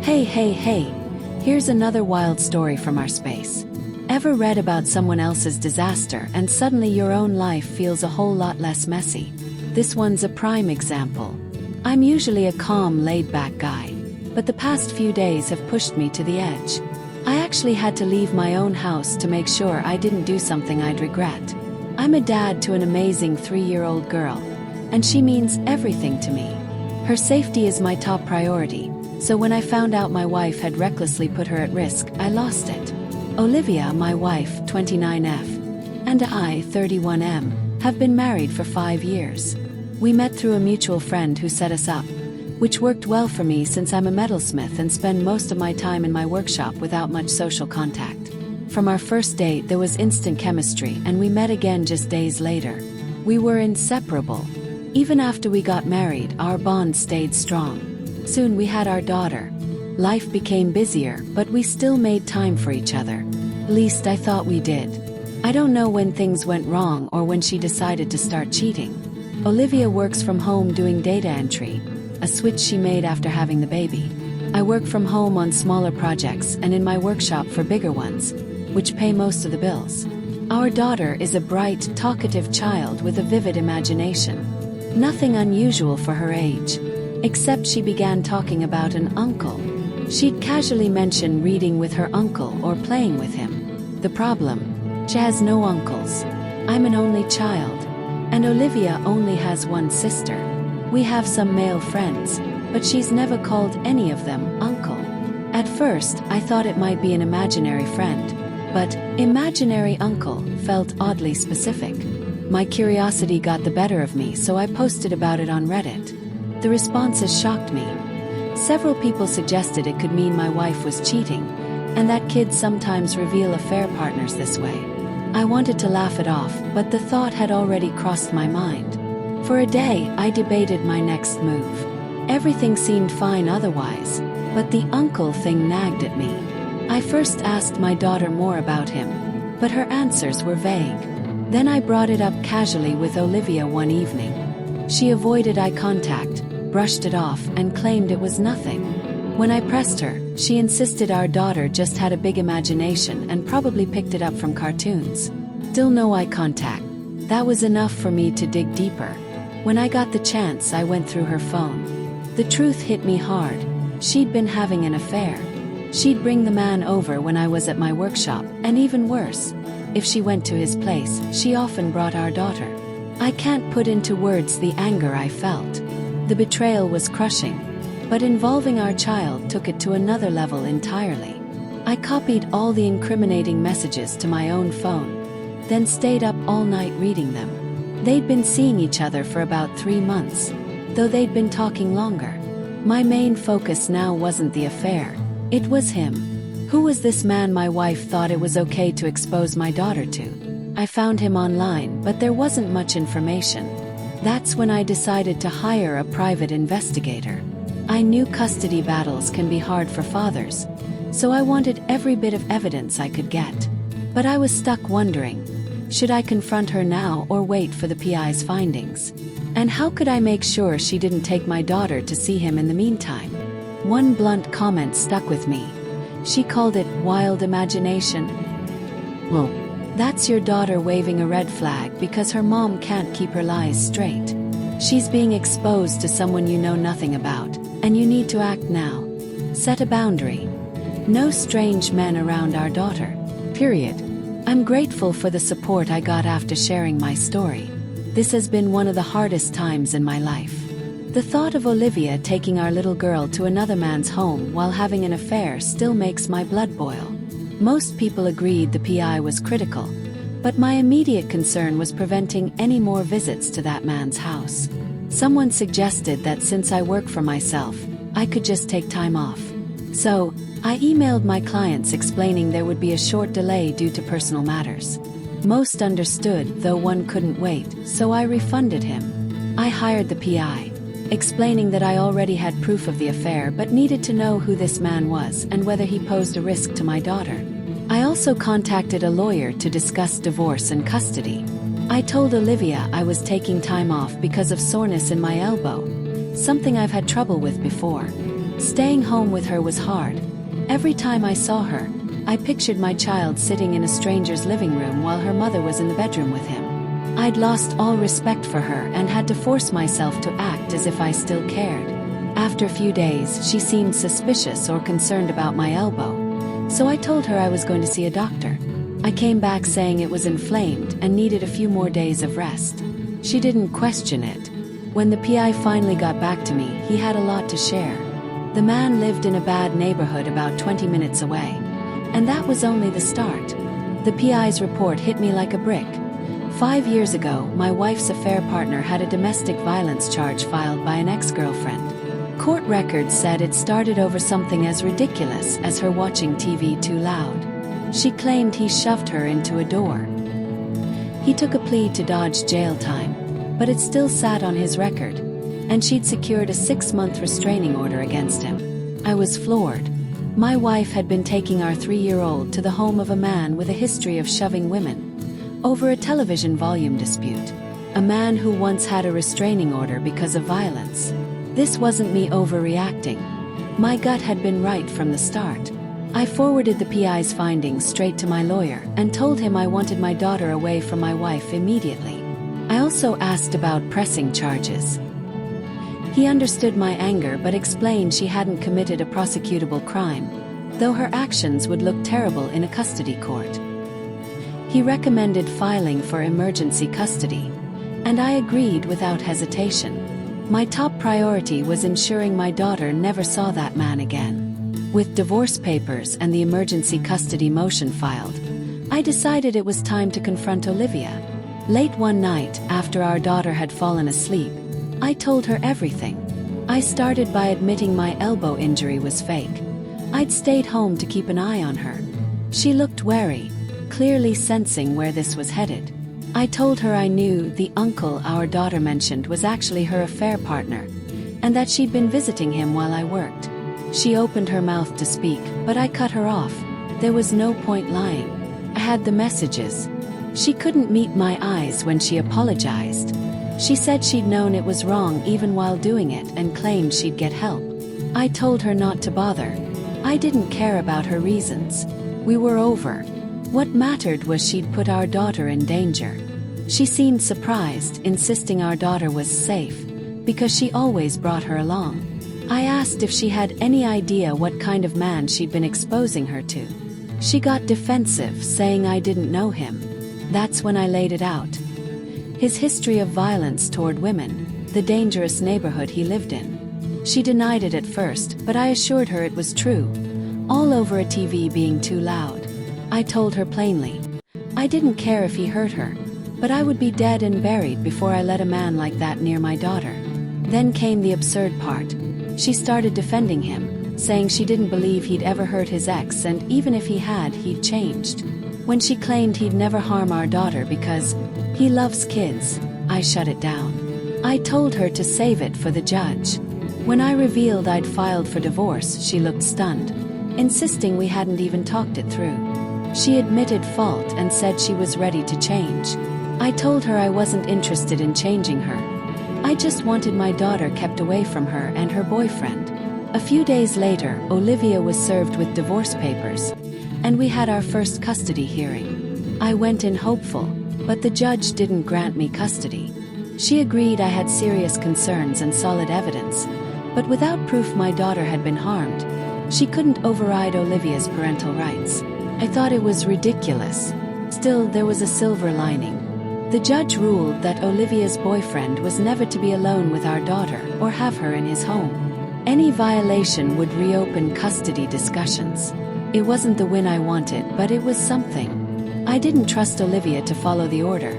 Hey, here's another wild story from our space. Ever read about someone else's disaster and suddenly your own life feels a whole lot less messy? This one's a prime example. I'm usually a calm, laid-back guy, but the past few days have pushed me to the edge. I actually had to leave my own house to make sure I didn't do something I'd regret. I'm a dad to an amazing 3-year-old girl, and she means everything to me. Her safety is my top priority, so when I found out my wife had recklessly put her at risk, I lost it. Olivia, my wife, 29F, and I, 31M, have been married for 5 years. We met through a mutual friend who set us up, which worked well for me since I'm a metalsmith and spend most of my time in my workshop without much social contact. From our first date there was instant chemistry and we met again just days later. We were inseparable. Even after we got married, our bond stayed strong. Soon we had our daughter. Life became busier, but we still made time for each other. At least I thought we did. I don't know when things went wrong or when she decided to start cheating. Olivia works from home doing data entry, a switch she made after having the baby. I work from home on smaller projects and in my workshop for bigger ones, which pay most of the bills. Our daughter is a bright, talkative child with a vivid imagination. Nothing unusual for her age, except she began talking about an uncle. She'd casually mention reading with her uncle or playing with him. The problem? She has no uncles. I'm an only child, and Olivia only has one sister. We have some male friends, but she's never called any of them uncle. At first, I thought it might be an imaginary friend, but imaginary uncle felt oddly specific. My curiosity got the better of me, so I posted about it on Reddit. The responses shocked me. Several people suggested it could mean my wife was cheating, and that kids sometimes reveal affair partners this way. I wanted to laugh it off, but the thought had already crossed my mind. For a day, I debated my next move. Everything seemed fine otherwise, but the uncle thing nagged at me. I first asked my daughter more about him, but her answers were vague. Then I brought it up casually with Olivia one evening. She avoided eye contact, brushed it off, and claimed it was nothing. When I pressed her, she insisted our daughter just had a big imagination and probably picked it up from cartoons. Still no eye contact. That was enough for me to dig deeper. When I got the chance, I went through her phone. The truth hit me hard. She'd been having an affair. She'd bring the man over when I was at my workshop, and even worse, if she went to his place, she often brought our daughter. I can't put into words the anger I felt. The betrayal was crushing, but involving our child took it to another level entirely. I copied all the incriminating messages to my own phone, then stayed up all night reading them. They'd been seeing each other for about 3 months, though they'd been talking longer. My main focus now wasn't the affair, it was him. Who was this man my wife thought it was okay to expose my daughter to? I found him online, but there wasn't much information. That's when I decided to hire a private investigator. I knew custody battles can be hard for fathers, so I wanted every bit of evidence I could get. But I was stuck wondering, should I confront her now or wait for the PI's findings? And how could I make sure she didn't take my daughter to see him in the meantime? One blunt comment stuck with me. She called it wild imagination. Well, that's your daughter waving a red flag because her mom can't keep her lies straight. She's being exposed to someone you know nothing about, and you need to act now. Set a boundary. No strange men around our daughter. Period. I'm grateful for the support I got after sharing my story. This has been one of the hardest times in my life. The thought of Olivia taking our little girl to another man's home while having an affair still makes my blood boil. Most people agreed the PI was critical, but my immediate concern was preventing any more visits to that man's house. Someone suggested that since I work for myself, I could just take time off. So, I emailed my clients explaining there would be a short delay due to personal matters. Most understood, though one couldn't wait, so I refunded him. I hired the PI, explaining that I already had proof of the affair but needed to know who this man was and whether he posed a risk to my daughter. I also contacted a lawyer to discuss divorce and custody. I told Olivia I was taking time off because of soreness in my elbow, something I've had trouble with before. Staying home with her was hard. Every time I saw her, I pictured my child sitting in a stranger's living room while her mother was in the bedroom with him. I'd lost all respect for her and had to force myself to act as if I still cared. After a few days, she seemed suspicious or concerned about my elbow. So I told her I was going to see a doctor. I came back saying it was inflamed and needed a few more days of rest. She didn't question it. When the PI finally got back to me, he had a lot to share. The man lived in a bad neighborhood about 20 minutes away. And that was only the start. The PI's report hit me like a brick. 5 years ago, my wife's affair partner had a domestic violence charge filed by an ex-girlfriend. Court records said it started over something as ridiculous as her watching TV too loud. She claimed he shoved her into a door. He took a plea to dodge jail time, but it still sat on his record, and she'd secured a 6-month restraining order against him. I was floored. My wife had been taking our 3-year-old to the home of a man with a history of shoving women over a television volume dispute. A man who once had a restraining order because of violence. This wasn't me overreacting. My gut had been right from the start. I forwarded the PI's findings straight to my lawyer and told him I wanted my daughter away from my wife immediately. I also asked about pressing charges. He understood my anger but explained she hadn't committed a prosecutable crime, though her actions would look terrible in a custody court. He recommended filing for emergency custody, and I agreed without hesitation. My top priority was ensuring my daughter never saw that man again. With divorce papers and the emergency custody motion filed, I decided it was time to confront Olivia. Late one night, after our daughter had fallen asleep, I told her everything. I started by admitting my elbow injury was fake. I'd stayed home to keep an eye on her. She looked wary, clearly sensing where this was headed. I told her I knew the uncle our daughter mentioned was actually her affair partner, and that she'd been visiting him while I worked. She opened her mouth to speak, but I cut her off. There was no point lying. I had the messages. She couldn't meet my eyes when she apologized. She said she'd known it was wrong even while doing it and claimed she'd get help. I told her not to bother. I didn't care about her reasons. We were over. What mattered was she'd put our daughter in danger. She seemed surprised, insisting our daughter was safe, because she always brought her along. I asked if she had any idea what kind of man she'd been exposing her to. She got defensive, saying I didn't know him. That's when I laid it out. His history of violence toward women, the dangerous neighborhood he lived in. She denied it at first, but I assured her it was true. All over a TV being too loud. I told her plainly. I didn't care if he hurt her, but I would be dead and buried before I let a man like that near my daughter. Then came the absurd part. She started defending him, saying she didn't believe he'd ever hurt his ex, and even if he had, he'd changed. When she claimed he'd never harm our daughter because he loves kids, I shut it down. I told her to save it for the judge. When I revealed I'd filed for divorce, she looked stunned, insisting we hadn't even talked it through. She admitted fault and said she was ready to change. I told her I wasn't interested in changing her. I just wanted my daughter kept away from her and her boyfriend. A few days later, Olivia was served with divorce papers, and we had our first custody hearing. I went in hopeful, but the judge didn't grant me custody. She agreed I had serious concerns and solid evidence, but without proof my daughter had been harmed, she couldn't override Olivia's parental rights. I thought it was ridiculous. Still, there was a silver lining. The judge ruled that Olivia's boyfriend was never to be alone with our daughter or have her in his home. Any violation would reopen custody discussions. It wasn't the win I wanted, but it was something. I didn't trust Olivia to follow the order,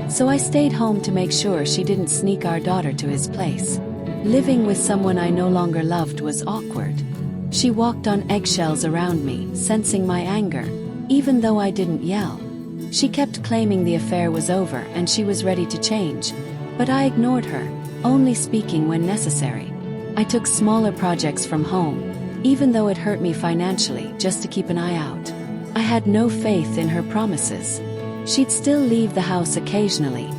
so I stayed home to make sure she didn't sneak our daughter to his place. Living with someone I no longer loved was awkward. She walked on eggshells around me, sensing my anger, even though I didn't yell. She kept claiming the affair was over and she was ready to change, but I ignored her, only speaking when necessary. I took smaller projects from home, even though it hurt me financially, just to keep an eye out. I had no faith in her promises. She'd still leave the house occasionally,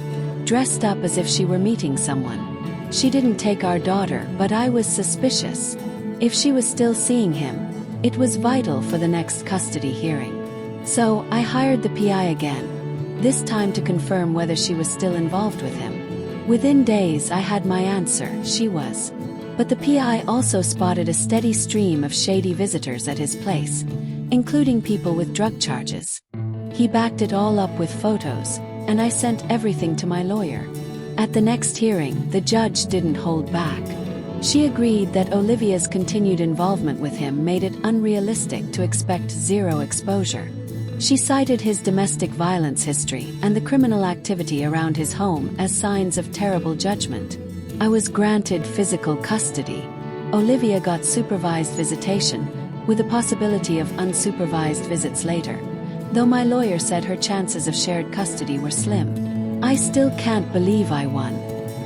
dressed up as if she were meeting someone. She didn't take our daughter, but I was suspicious. If she was still seeing him, it was vital for the next custody hearing. So, I hired the PI again, this time to confirm whether she was still involved with him. Within days I had my answer, she was. But the PI also spotted a steady stream of shady visitors at his place, including people with drug charges. He backed it all up with photos, and I sent everything to my lawyer. At the next hearing, the judge didn't hold back. She agreed that Olivia's continued involvement with him made it unrealistic to expect zero exposure. She cited his domestic violence history and the criminal activity around his home as signs of terrible judgment. I was granted physical custody. Olivia got supervised visitation, with the possibility of unsupervised visits later, though my lawyer said her chances of shared custody were slim. I still can't believe I won.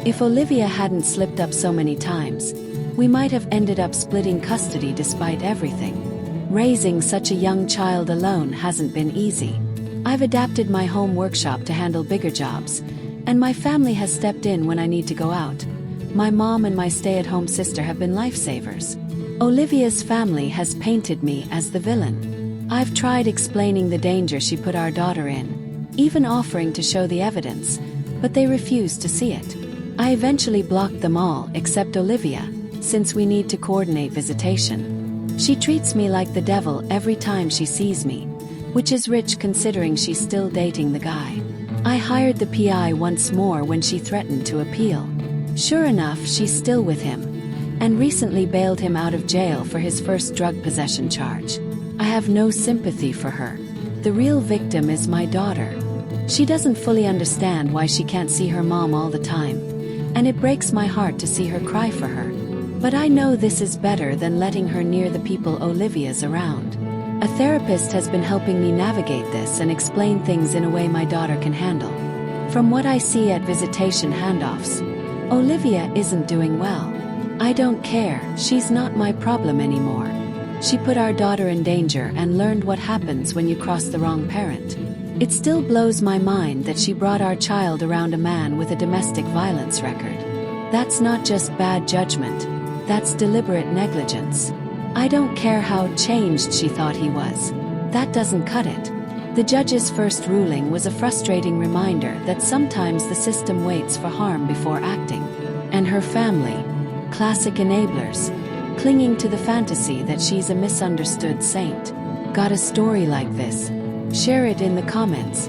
If Olivia hadn't slipped up so many times, we might have ended up splitting custody despite everything. Raising such a young child alone hasn't been easy. I've adapted my home workshop to handle bigger jobs, and my family has stepped in when I need to go out. My mom and my stay-at-home sister have been lifesavers. Olivia's family has painted me as the villain. I've tried explaining the danger she put our daughter in, even offering to show the evidence, but they refused to see it. I eventually blocked them all except Olivia, since we need to coordinate visitation. She treats me like the devil every time she sees me, which is rich considering she's still dating the guy. I hired the PI once more when she threatened to appeal. Sure enough, she's still with him, and recently bailed him out of jail for his first drug possession charge. I have no sympathy for her. The real victim is my daughter. She doesn't fully understand why she can't see her mom all the time, and it breaks my heart to see her cry for her. But I know this is better than letting her near the people Olivia's around. A therapist has been helping me navigate this and explain things in a way my daughter can handle. From what I see at visitation handoffs, Olivia isn't doing well. I don't care, she's not my problem anymore. She put our daughter in danger and learned what happens when you cross the wrong parent. It still blows my mind that she brought our child around a man with a domestic violence record. That's not just bad judgment, that's deliberate negligence. I don't care how changed she thought he was. That doesn't cut it. The judge's first ruling was a frustrating reminder that sometimes the system waits for harm before acting. And her family, classic enablers, clinging to the fantasy that she's a misunderstood saint. Got a story like this? Share it in the comments.